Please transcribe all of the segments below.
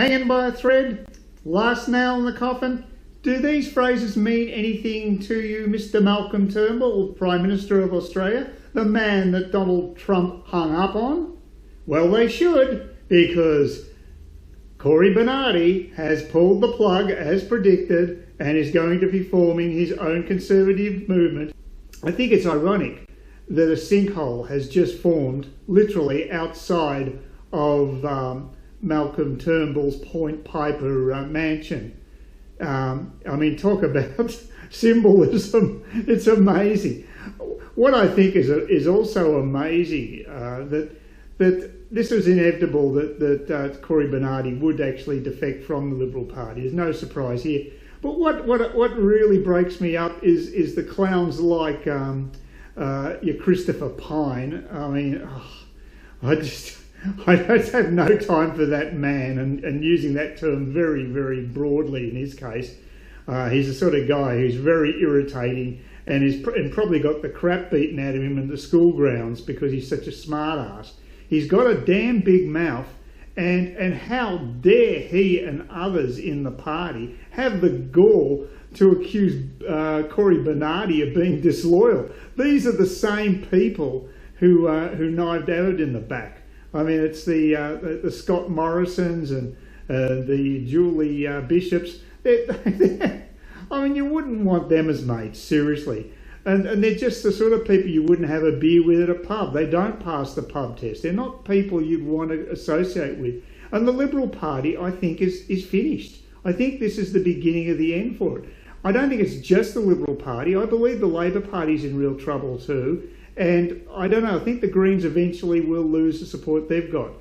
Hanging by a thread? Last nail in the coffin? Do these phrases mean anything to you, Mr. Malcolm Turnbull, Prime Minister of Australia, the man that Donald Trump hung up on? Well, they should, because Cory Bernardi has pulled the plug as predicted and is going to be forming his own conservative movement. I think it's ironic that a sinkhole has just formed literally outside of Malcolm Turnbull's Point Piper mansion. I mean, talk about symbolism. It's amazing. What I think is also amazing that this was inevitable that Cory Bernardi would actually defect from the Liberal Party. There's no surprise here. But what really breaks me up is the clowns like your Christopher Pine. I mean, I just have no time for that man, and using that term very, very broadly in his case. He's the sort of guy who's very irritating and probably got the crap beaten out of him in the school grounds because he's such a smart ass. He's got a damn big mouth, and how dare he and others in the party have the gall to accuse Cory Bernardi of being disloyal. These are the same people who knifed Abbott in the back. I mean, it's the Scott Morrisons and the Julie Bishops. I mean, you wouldn't want them as mates, seriously. And they're just the sort of people you wouldn't have a beer with at a pub. They don't pass the pub test. They're not people you'd want to associate with. And the Liberal Party, I think, is finished. I think this is the beginning of the end for it. I don't think it's just the Liberal Party. I believe the Labor Party's in real trouble too. And I don't know, I think the Greens eventually will lose the support they've got.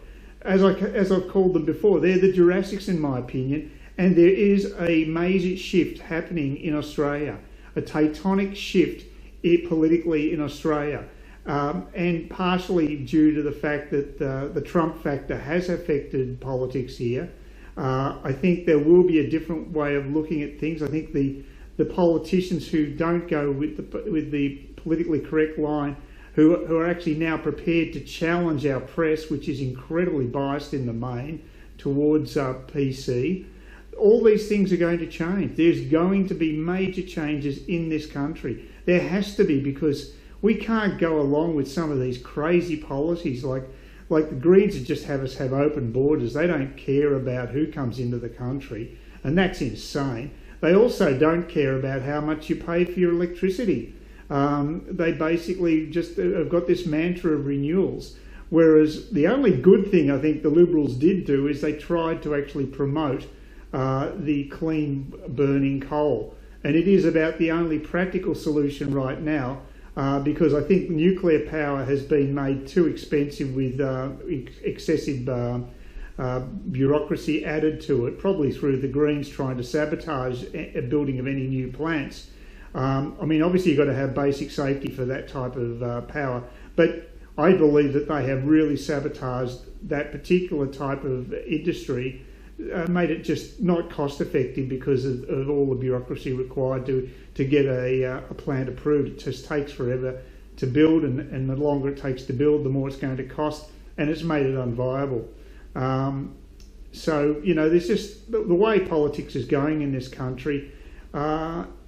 As I've called them before, they're the Jurassics in my opinion. And there is a major shift happening in Australia, a tectonic shift politically in Australia, and partially due to the fact that the Trump factor has affected politics here. I think there will be a different way of looking at things. I think the politicians who don't go with the politically correct line, who are actually now prepared to challenge our press, which is incredibly biased in the main towards PC, all these things are going to change. There's going to be major changes in this country. There has to be, because we can't go along with some of these crazy policies like the Greens that just have us have open borders. They don't care about who comes into the country, and that's insane. They also don't care about how much you pay for your electricity. They basically just have got this mantra of renewals, whereas the only good thing I think the Liberals did do is they tried to actually promote the clean burning coal. And it is about the only practical solution right now, because I think nuclear power has been made too expensive with excessive bureaucracy added to it, probably through the Greens trying to sabotage a building of any new plants. I mean, obviously you've got to have basic safety for that type of power, but I believe that they have really sabotaged that particular type of industry, made it just not cost effective because of all the bureaucracy required to get a plant approved. It just takes forever to build, and the longer it takes to build, the more it's going to cost, and it's made it unviable. So, you know, there's just the way politics is going in this country.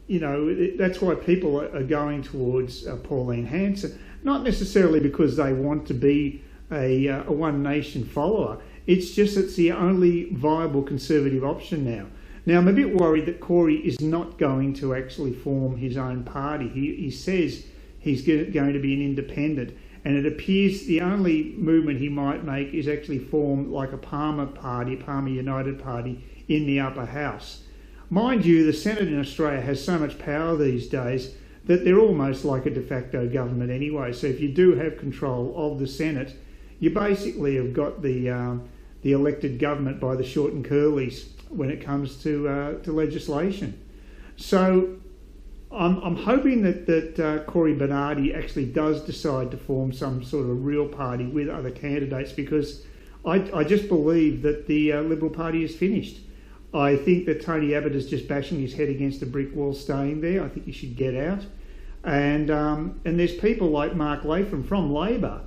You know, that's why people are going towards Pauline Hanson, not necessarily because they want to be a One Nation follower. It's just it's the only viable conservative option now. Now, I'm a bit worried that Cory is not going to actually form his own party. He says he's going to be an independent, and it appears the only movement he might make is actually form like a Palmer party, Palmer United Party, in the upper house. Mind you, the Senate in Australia has so much power these days that they're almost like a de facto government anyway. So if you do have control of the Senate, you basically have got the elected government by the short and curlies when it comes to legislation. So I'm hoping that Cory Bernardi actually does decide to form some sort of real party with other candidates, because I just believe that the Liberal Party is finished. I think that Tony Abbott is just bashing his head against a brick wall staying there. I think he should get out. And there's people like Mark Latham from Labor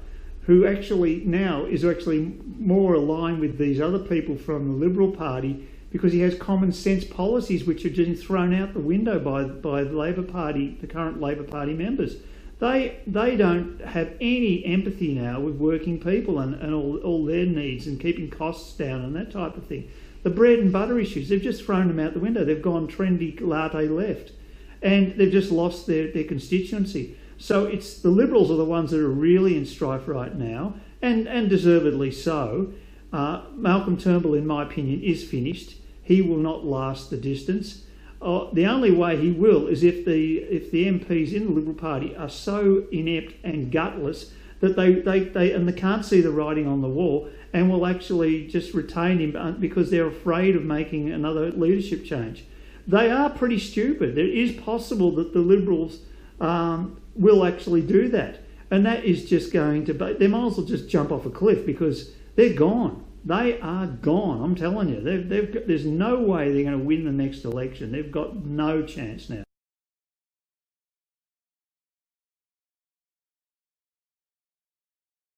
who actually now is actually more aligned with these other people from the Liberal Party, because he has common sense policies which are just thrown out the window by the Labor Party, the current Labor Party members. They don't have any empathy now with working people and all their needs and keeping costs down and that type of thing. The bread and butter issues, they've just thrown them out the window. They've gone trendy latte left, and they've just lost their constituency. So it's the Liberals are the ones that are really in strife right now, and deservedly so. Malcolm Turnbull, in my opinion, is finished. He will not last the distance. The only way he will is if the MPs in the Liberal Party are so inept and gutless that they can't see the writing on the wall and will actually just retain him because they're afraid of making another leadership change. They are pretty stupid. It is possible that the Liberals will actually do that, and that is just going to be, they might as well just jump off a cliff because they're gone. They are gone, I'm telling you. There's no way they're going to win the next election. They've got no chance now.